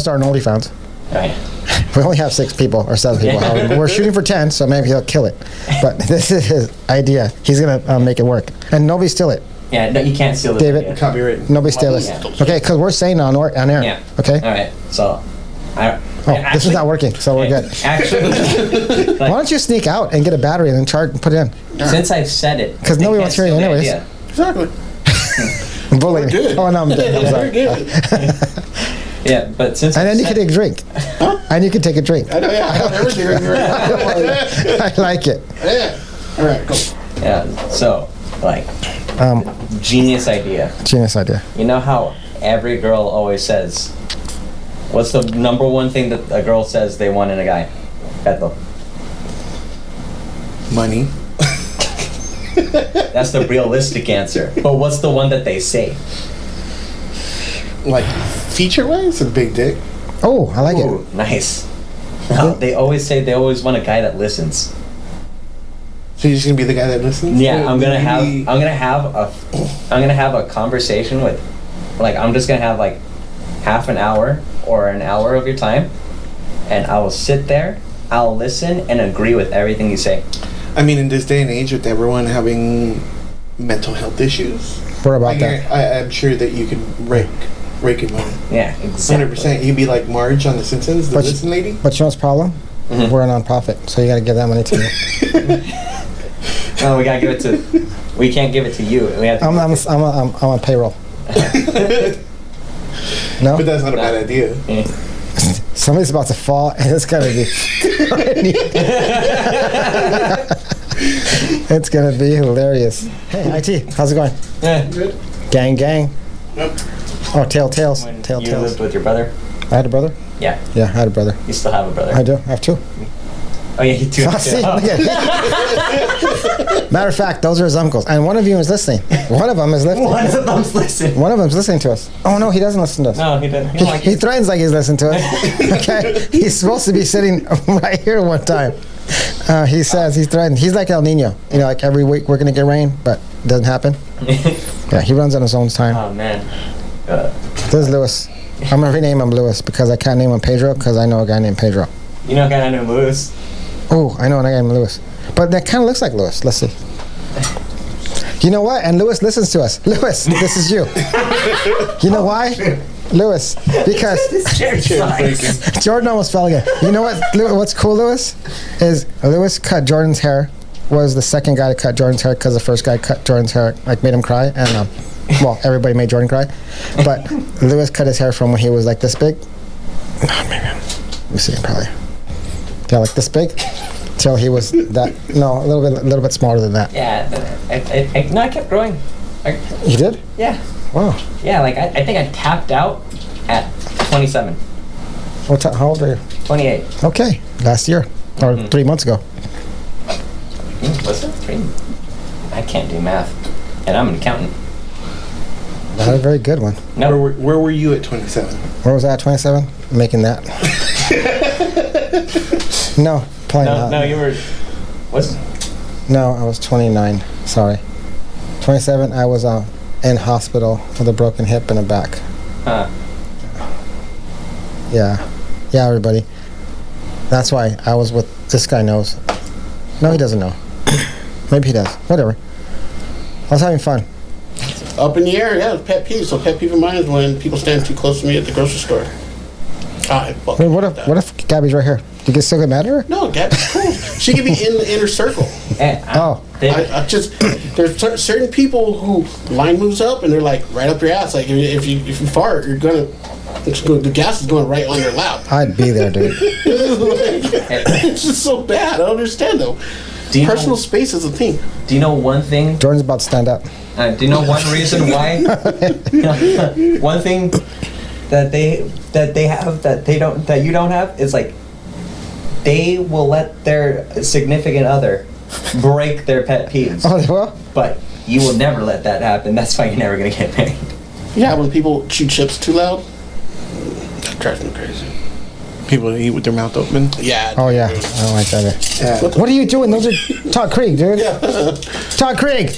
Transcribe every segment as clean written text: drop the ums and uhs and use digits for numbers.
start an OnlyFans. Right. We only have 6 people or 7 people. We're shooting for 10, so maybe he'll kill it. But this is his idea. He's gonna make it work, and nobody steal it. Yeah, no, you can't steal this. David, idea. Copyright. nobody steal it. Yeah. Okay, because we're saying on air. Yeah. Okay. All right. So, This is not working, so we're good. Actually, Why don't you sneak out and get a battery and then charge and put it in? since I've said it, 'Cause they nobody can't wants to hear you steal the anyways. idea. Exactly. Bully me. good. Oh no, I'm good. I'm Very sorry. good. Yeah, but since And I've then you said- can take a drink. And you can take a drink. I know, yeah. I have everything right here. I like it. Yeah. All right, go. Yeah. So, like, genius idea. Genius idea. You know how every girl always says, what's the number one thing that a girl says they want in a guy? Beto. Money. That's the realistic answer. But what's the one that they say? Like, feature-wise, a big dick. Oh, I like Ooh, nice. No, they always say they always want a guy that listens. So you're just gonna be the guy that listens? Yeah, So I'm gonna maybe- have a conversation with, like, I'm just gonna have like half an hour or an hour of your time, and I will sit there, I'll listen and agree with everything you say. I mean, in this day and age, with everyone having mental health issues, it. What about that? I'm sure that you could rake in money. Yeah, exactly. 100%. You'd be like Marge on The Simpsons, the But- listen lady. But you know what's the problem? Mhm. We're a non-profit, so you got to give that money to me. No, we gotta give it to. We can't give it to you. We have to. I'm on payroll. No, But that's not a bad idea. somebody's about to fall, and it's gonna be. It's gonna be hilarious. Hey, IT, how's it going? Yeah. Good. Gang, gang. Yep. Oh, tails. When Tail, you tails. lived with your brother. I had a brother. Yeah, Yeah, I had a brother. you still have a brother. I do. I have 2. Oh yeah, you do. Oh, see, look at it. Matter of fact, those are his uncles, and one of you is listening. One of them is listening. One of them's listening. One of them's listening to us. Oh no, he doesn't listen to us. No, he didn't. He He, don't like he it. threatens like he's listening to us. Okay, he's supposed to be sitting right here one time. He says he's threatened. He's like El Nino. You know, like every week we're gonna get rain, but it doesn't happen. Yeah, he runs on his own time. Oh man. This is Lewis. I'm gonna rename him Lewis because I can't name him Pedro because I know a guy named Pedro. You know a guy named Lewis? Oh, I know a guy named Lewis. But that kind of looks like Lewis. Let's see. You know what? And Lewis listens to us. Lewis, this is you. You know why? Lewis, because Jordan almost fell again. You know what? What's cool, Lewis, is Lewis cut Jordan's hair. Was the second guy to cut Jordan's hair because the first guy cut Jordan's hair, like made him cry, and well, everybody made Jordan cry. But Lewis cut his hair from when he was like this big. Maybe. Let me see, probably. Yeah, like this big, till he was that. No, a little bit smaller than that. Yeah, I kept growing. You did? Yeah. Wow. Yeah, like I think I tapped out at 27. How old are you? 28. Okay, last year or 3 months ago. What's it? 3? I can't do math, and I'm an accountant. Not a very good one. No. Where were you at 27? Where was I at 27? Making that. No, probably not. No, you were. What's? No, I was 29. Sorry. 27, I was in hospital with a broken hip and a back. Huh. Yeah. Yeah, everybody. That's why I was with, this guy knows. No, he doesn't know. Maybe he does. Whatever. I was having fun. Up in the air, yeah, it's pet peeve. So pet peeve of mine is when people stand too close to me at the grocery store. I fucking Wait, what hate that. if Gabby's right here? Do you still get mad at her? No, Gabby's cool. She could be in the inner circle. Oh. I just there's certain people who line moves up and they're like right up your ass. Like if you fart, the gas is going right on your lap. I'd be there, dude. It's just so bad. I don't understand though. Personal space is a thing. Do you know one thing? Jordan's about to stand up. Do you know one reason why? One thing that they have that you don't have is like they will let their significant other break their pet peeves. Oh, they will? But you will never let that happen. That's why you're never gonna get married. Yeah, when people chew chips too loud, that drives me crazy. People that eat with their mouth open. Yeah. Oh, yeah. I don't like that either. Yeah. What are you doing? Those are Todd Krieg, dude. Yeah. Todd Krieg.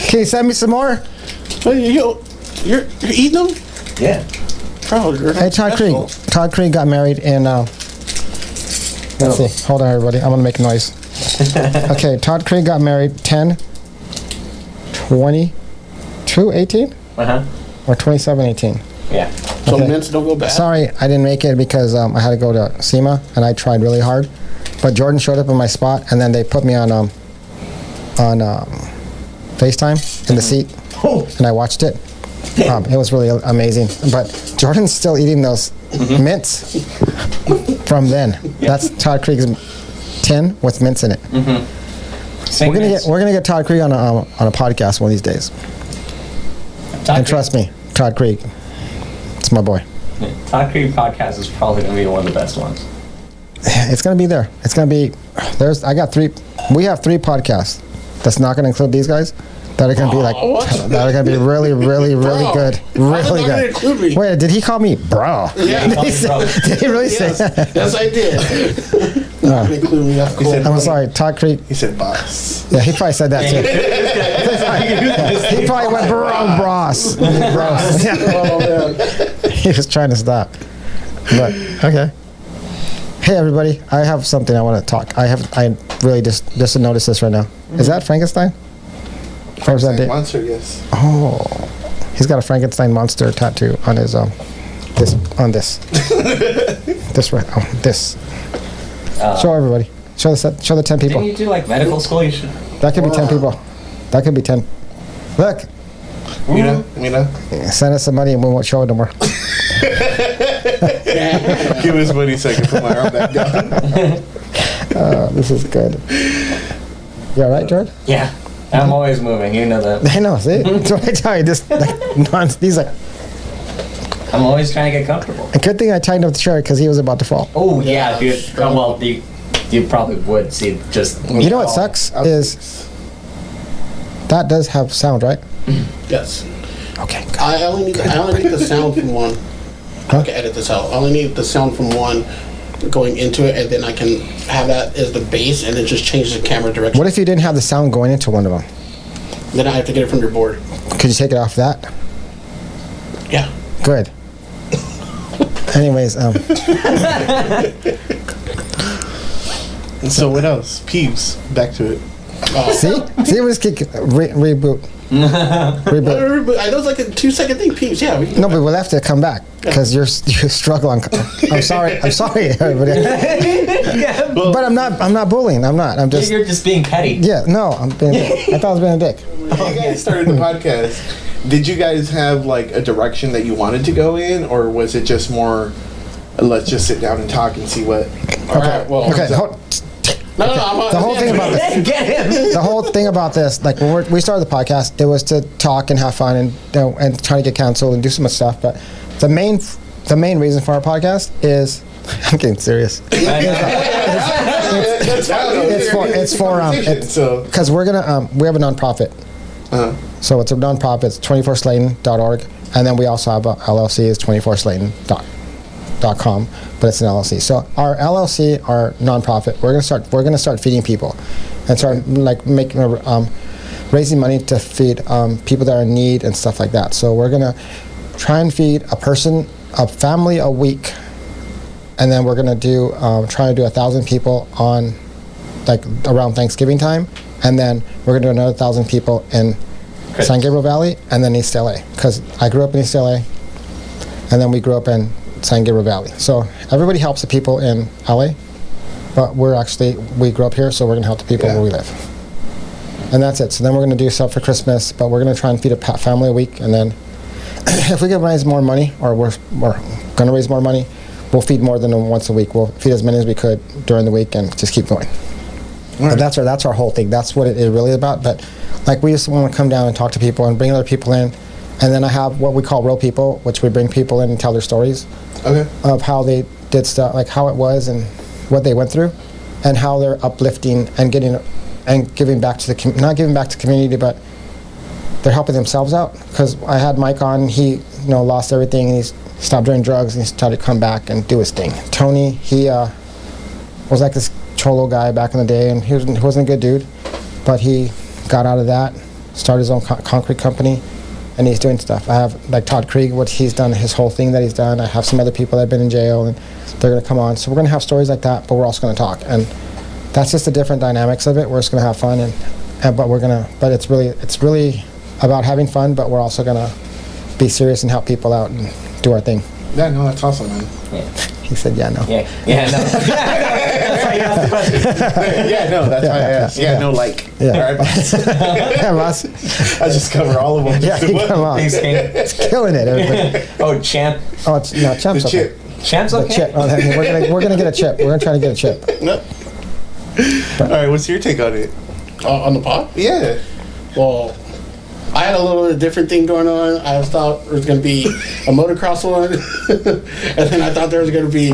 Can you send me some more? You're eating them? Yeah. Oh, you're Hey, Todd special. Krieg. Todd Krieg got married in. Let's see. Hold on, everybody. I'm gonna make a noise. Okay, Todd Krieg got married 10/22/18 or 27/18. Yeah. So Okay. mints don't go bad. Sorry, I didn't make it because I had to go to SEMA and I tried really hard. But Jordan showed up in my spot and then they put me on FaceTime in the seat and I watched it. It was really amazing. But Jordan's still eating those mints from then. That's Todd Krieg's tin with mints in it. We're gonna get Todd Krieg on a podcast one of these days. And trust me, Todd Krieg, it's my boy. Todd Krieg podcast is probably going to be one of the best ones. It's gonna be there. It's gonna be. We have 3 podcasts. That's not gonna include these guys. That are gonna be like. What? That are gonna be really, really, really Bro, good. why Really did that good. include me? Wait, did he call me bro? Yeah. Did he, did he really say Yes, that? yes, I did. Not include me. That's cool. said- I'm sorry, Todd Krieg. He said boss. Yeah, he probably said that too. He probably went bro, bros. Bros. Yeah. Oh man. He was trying to stop. But okay. Hey everybody, I have something I want to talk. I really just noticed this right now. Is that Frankenstein? Or was that Dick? Monster, yes. Oh, he's got a Frankenstein monster tattoo on his this right. Oh, this. Show everybody. Show the 10 people. Didn't you do like medical school? You should. That could be 10 people. That could be 10. Look, Mira. send us some money and we won't show it no more. Give us money so I can put my arm back down. This is good. You all right, George? Yeah. I'm always moving. You know that. I know. See, that's what I tell you. Just like he's like. I'm always trying to get comfortable. A good thing I tightened up the chair because he was about to fall. Oh yeah, dude. Oh, well, you probably would see just. You know what sucks is that does have sound, right? Yes. Okay. Good. I only need the sound from one. I can edit this out. I only need the sound from one going into it, and then I can have that as the base, and then just change the camera direction. What if you didn't have the sound going into one of them? Then I have to get it from your board. Could you take it off that? Yeah. Good. Anyways, So what else? Peeves. Back to it. see, we just keep reboot. Reboot. I know it's like a 2-second thing, Peeves. Yeah. We can No, but we'll have to come back because you struggle on. I'm sorry, everybody. But I'm not bullying. I'm just. You're just being petty. Yeah, no, I'm being. I thought I was being a dick. When you guys started the podcast, did you guys have like a direction that you wanted to go in, or was it just more, let's just sit down and talk and see what? All right. Well. Okay. No. The whole thing about this. Get him. The whole thing about this, like when we started the podcast, it was to talk and have fun and try to get canceled and do some stuff. But the main reason for our podcast is, I'm getting serious. It's for because we're gonna we have a nonprofit. So it's a nonprofit. It's 24slaton.org, and then we also have a LLC is 24slaton.com, but it's an LLC. So our LLC, our nonprofit, we're gonna start feeding people, and start like making raising money to feed people that are in need and stuff like that. So we're gonna try and feed a family a week, and then we're gonna try to do 1,000 people on like around Thanksgiving time, and then we're gonna do another 1,000 people in San Gabriel Valley, and then East LA, because I grew up in East LA, and then we grew up in San Gabriel Valley. So everybody helps the people in LA, but we grew up here, so we're gonna help the people where we live. And that's it. So then we're gonna do stuff for Christmas, but we're gonna try and feed a family a week, and then if we can raise more money, or we're gonna raise more money, we'll feed more than once a week. We'll feed as many as we could during the week and just keep going. But that's our whole thing. That's what it is really about. But like we just want to come down and talk to people and bring other people in, and then I have what we call real people, which we bring people in and tell their stories of how they did stuff, like how it was and what they went through, and how they're uplifting and giving back to not giving back to the community, but they're helping themselves out. Because I had Mike on, he lost everything and he stopped doing drugs and he started to come back and do his thing. Tony, he was like this cholo guy back in the day, and he wasn't a good dude, but he got out of that, started his own concrete company, and he's doing stuff. I have like Todd Krieg, what he's done, his whole thing that he's done. I have some other people that have been in jail, and they're going to come on. So we're going to have stories like that, but we're also going to talk, and that's just the different dynamics of it. We're just going to have fun, but it's really about having fun, but we're also going to be serious and help people out and do our thing. Yeah, no, that's awesome, man. Yeah. He said, "Yeah, no." Yeah, no. That's why you asked the question. Yeah, no, that's why I asked. Yeah, no, like. Yeah. All right, boss. Yeah, boss. I just cover all of them. Yeah, he come on. Thanks, King. It's killing it. Everybody. Oh, champ. Oh, it's no Champ's The okay. chip. Champ's The okay. chip. Oh, we're gonna get a chip. We're gonna try to get a chip. No. All right, what's your take on it? On the pod? Yeah. Well, I had a little different thing going on. I thought there was going to be a motocross one, and then I thought there was going to be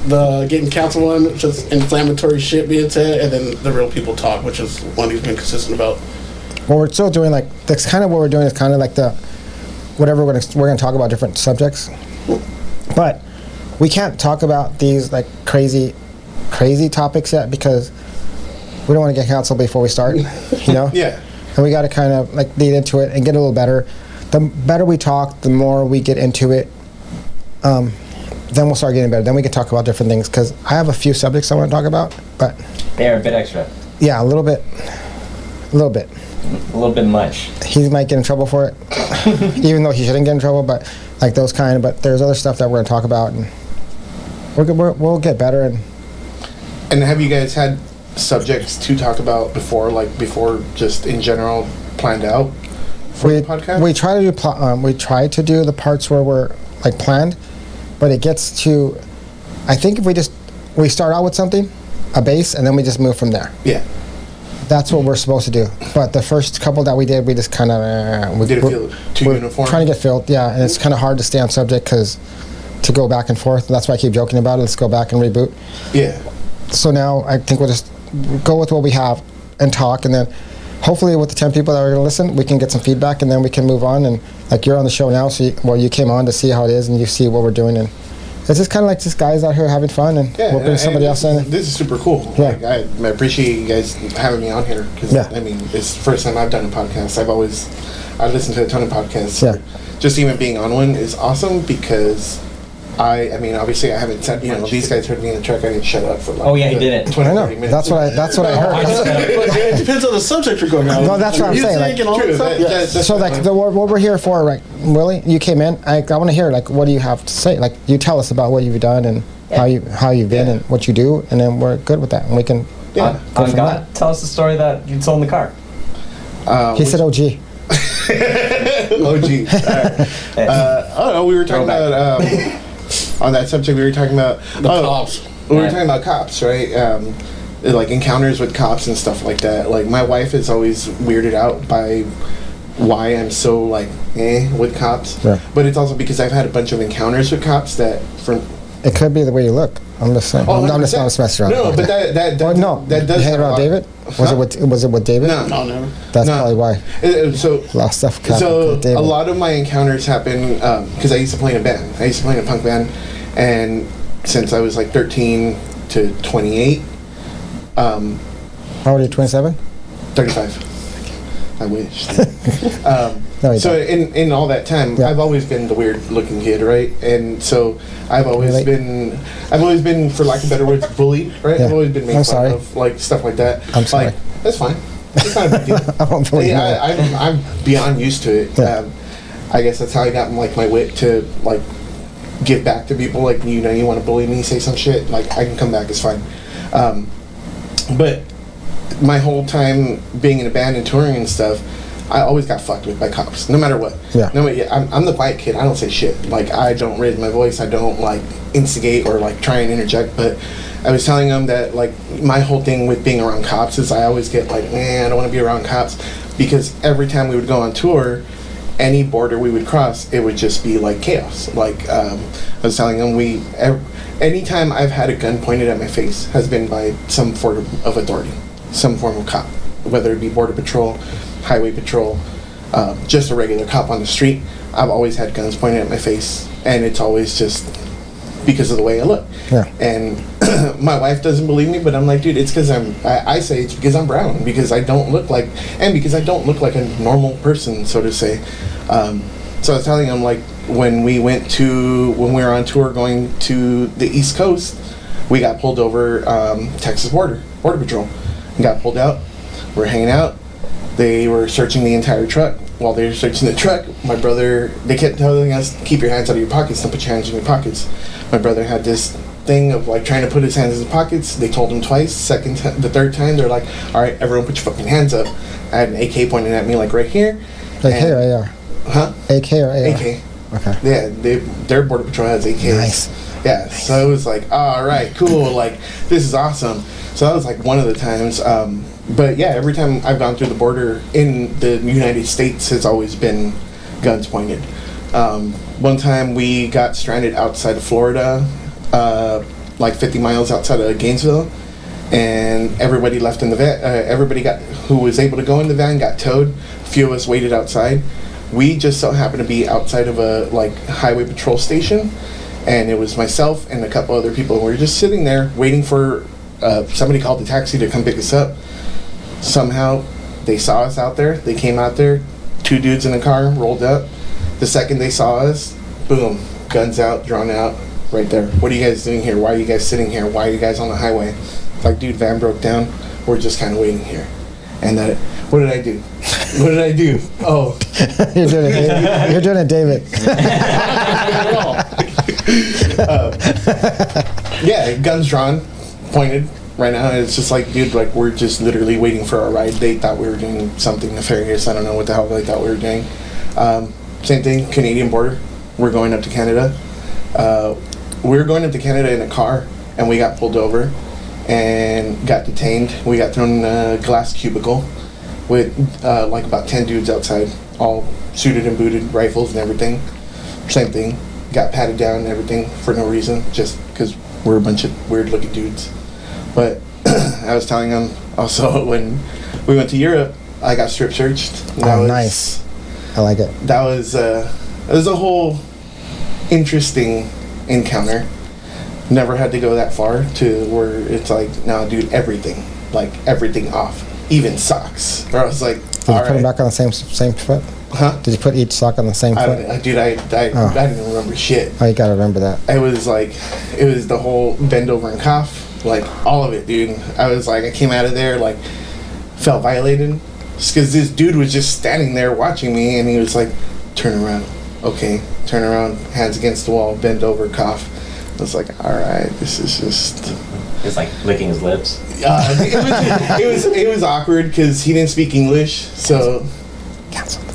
the getting counsel one, just inflammatory shit being said, and then the real people talk, which is one he's been consistent about. Well, we're still doing like that's kind of what we're doing is kind of like the whatever we're gonna talk about different subjects, but we can't talk about these like crazy topics yet because we don't want to get canceled before we start, you know. Yeah. And we got to kind of like lead into it and get a little better. The better we talk, the more we get into it. Then we'll start getting better. Then we can talk about different things because I have a few subjects I want to talk about, but They are a bit extra. yeah, a little bit. A little bit much. He might get in trouble for it, even though he shouldn't get in trouble. But like those kind. But there's other stuff that we're going to talk about, and we'll get better. And have you guys had subjects to talk about before just in general planned out for the podcast? We try to do we try to do the parts where we're like planned, but it gets to. I think if we start out with something, a base, and then we just move from there. Yeah. That's what we're supposed to do. But the first couple that we did, we just kind of Did it feel too uniform? Trying to get filled, yeah, and it's kind of hard to stay on subject because to go back and forth. That's why I keep joking about it. Let's go back and reboot. Yeah. So now I think we'll just go with what we have and talk, and then hopefully with the 10 people that are going to listen, we can get some feedback, and then we can move on. And like you're on the show now, so you came on to see how it is, and you see what we're doing, and it's just kind of like just guys out here having fun, and we'll bring somebody else in. This is super cool. Yeah. Like, I appreciate you guys having me on here because Yeah. I mean it's the first time I've done a podcast. I listened to a ton of podcasts. Yeah. Just even being on one is awesome because I mean, obviously, I haven't said, these guys heard me in the truck. I didn't shut up for like. Oh, yeah, he didn't. 20, I know. 30 minutes. That's what I heard. But it depends on the subject you're going on. No, that's what I'm saying, like- Music and all that True, stuff. that's So like what we're here for, right? Willie, you came in. I want to hear like what do you have to say? Like you tell us about what you've done and how you've been Yeah. and what you do, and then we're good with that, and we can. Yeah. Go On from God, tell us the story that you told in the car. He said, "Oh, gee." Oh, gee. All right. I don't know. We were talking about on that subject. We were talking about The cops. We were talking about cops, right? Like encounters with cops and stuff like that. Like my wife is always weirded out by why I'm so like with cops. Yeah. But it's also because I've had a bunch of encounters with cops that from. It could be the way you look. I'm just saying. Oh, I'm just messing around. No, but that Oh, no. that does You hang have a around lot- David? Huh? Was it with David? No. No, never. That's No. probably why. So A lot of stuff happened So with David. a lot of my encounters happen because I used to play in a band. I used to play in a punk band, and since I was like 13 to 28, How old are you? 27? 35. I wish. No, you So don't. in all that time, Yeah. I've always been the weird looking kid, right? And so I've always Really? been, for lack of better words, bullied, right? Yeah. I've always been made I'm fun sorry. of, like stuff like that. I'm sorry. Like, that's fine. It's not a big deal. I won't believe Yeah, that. I'm beyond used to it. Yeah. I guess that's how I got like my wit to like give back to people. Like you want to bully me, say some shit. Like I can come back. It's fine. But my whole time being in a band and touring and stuff, I always got fucked with by cops, no matter what. Yeah. No, I'm the quiet kid. I don't say shit. Like I don't raise my voice. I don't like instigate or like try and interject. But I was telling them that like my whole thing with being around cops is I always get like, man, I don't want to be around cops because every time we would go on tour, any border we would cross, it would just be like chaos. Like I was telling them, anytime I've had a gun pointed at my face has been by some form of authority, some form of cop, whether it be border patrol, highway patrol, just a regular cop on the street. I've always had guns pointed at my face, and it's always just because of the way I look. Yeah. And my wife doesn't believe me, but I'm like, dude, it's because I say it's because I'm brown, because I don't look like, and because I don't look like a normal person, so to say. So I was telling him, like, when we were on tour going to the East Coast, we got pulled over, Texas Border Patrol. We got pulled out. We're hanging out. They were searching the entire truck. While they were searching the truck, they kept telling us, keep your hands out of your pockets, don't put your hands in your pockets. My brother had this thing of like trying to put his hands in his pockets. They told him twice. The third time, they're like, all right, everyone put your fucking hands up. I had an AK pointed at me, like right here. AK or AR? Huh? AK or AR? AK. Okay. Yeah, their border patrol has AKs. Nice. Yeah, so it was like, all right, cool, like, this is awesome. So that was like one of the times. But yeah, every time I've gone through the border in the United States, has always been guns pointed. One time we got stranded outside of Florida, like 50 miles outside of Gainesville, and everybody left in the van. Everybody who was able to go in the van got towed. A few of us waited outside. We just so happened to be outside of a like highway patrol station, and it was myself and a couple other people. We were just sitting there waiting for somebody called the taxi to come pick us up. Somehow they saw us out there. They came out there, 2 dudes in a car, rolled up. The second they saw us, boom, guns out, drawn out, right there. What are you guys doing here? Why are you guys sitting here? Why are you guys on the highway? It's like, dude, van broke down. We're just kind of waiting here. And what did I do? What did I do? Oh. You're doing it. You're doing it, David. Yeah, guns drawn, pointed. Right now, it's just like, dude, like, we're just literally waiting for our ride. They thought we were doing something nefarious. I don't know what the hell they thought we were doing. Same thing, Canadian border. We're going up to Canada. We were going up to Canada in a car, and we got pulled over and got detained. We got thrown in a glass cubicle with like about 10 dudes outside, all suited and booted, rifles and everything. Same thing. Got patted down and everything for no reason, just because we're a bunch of weird-looking dudes. But I was telling them also when we went to Europe, I got strip searched. Oh, nice. I like it. That was a whole interesting encounter. Never had to go that far to where it's like, no, dude, everything off, even socks. Or I was like, Did you put them back on the same foot? Huh? Did you put each sock on the same foot? I didn't remember shit. Oh, you gotta remember that. It was the whole bend over and cough. Like, all of it, dude. I was like, I came out of there, like, felt violated. Just because this dude was just standing there watching me, and he was like, turn around. Okay, turn around, hands against the wall, bend over, cough. I was like, all right, this is just... It's like licking his lips. It was awkward, because he didn't speak English, so... Cancelled.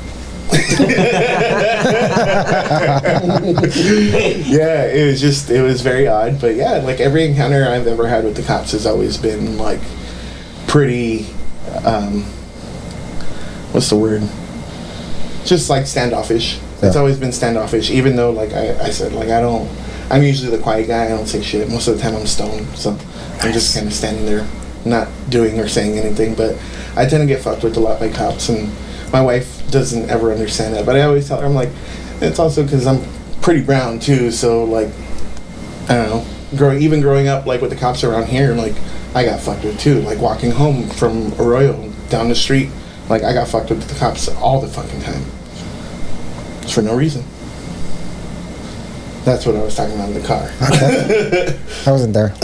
Yeah, it was very odd, but yeah, like every encounter I've ever had with the cops has always been like pretty what's the word, just like standoffish. Yeah. It's always been standoffish, even though like I said, like I'm usually the quiet guy. I don't say shit. Most of the time I'm stoned, so I'm just kind of standing there not doing or saying anything, but I tend to get fucked with a lot by cops, and my wife doesn't ever understand that, but I always tell her, I'm like, it's also because I'm pretty brown too, so like, I don't know, growing up like with the cops around here, like I got fucked with too, like walking home from Arroyo down the street, like I got fucked with the cops all the fucking time, just for no reason. That's what I was talking about in the car. Okay. I wasn't there,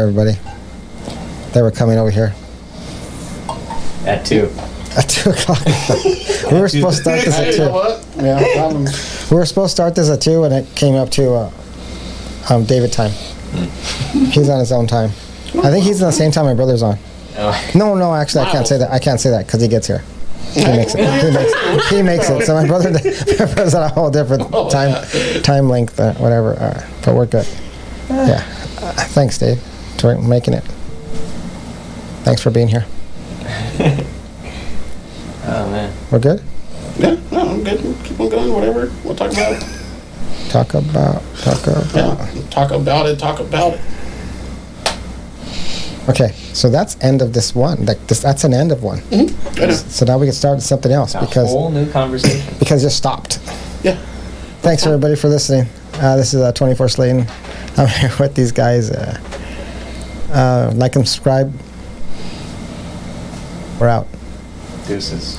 everybody. They were coming over here At 2. at 2 o'clock. We were supposed to start this at 2. You know what? Yeah, We were supposed to start this at 2, and it came up to David time. He's on his own time. I think he's on the same time my brother's on. Oh. No, actually, I can't say that. I can't say that because he gets here. He makes it. He makes it. So my brother's on a whole different time length, whatever. But we're good. Yeah. Thanks, Dave, for making it. Thanks for being here. Oh man. We're good? Yeah, no, I'm good. Keep on going, whatever. We'll talk about it. Talk about. Yeah, talk about it. Okay, so that's end of this one. That's an end of one. Mm-hmm. I know. So now we can start something else A because whole new conversation. you stopped. Yeah. Thanks everybody for listening. This is 24 Slayton. I'm here with these guys, Like and subscribe. We're out. Deuces.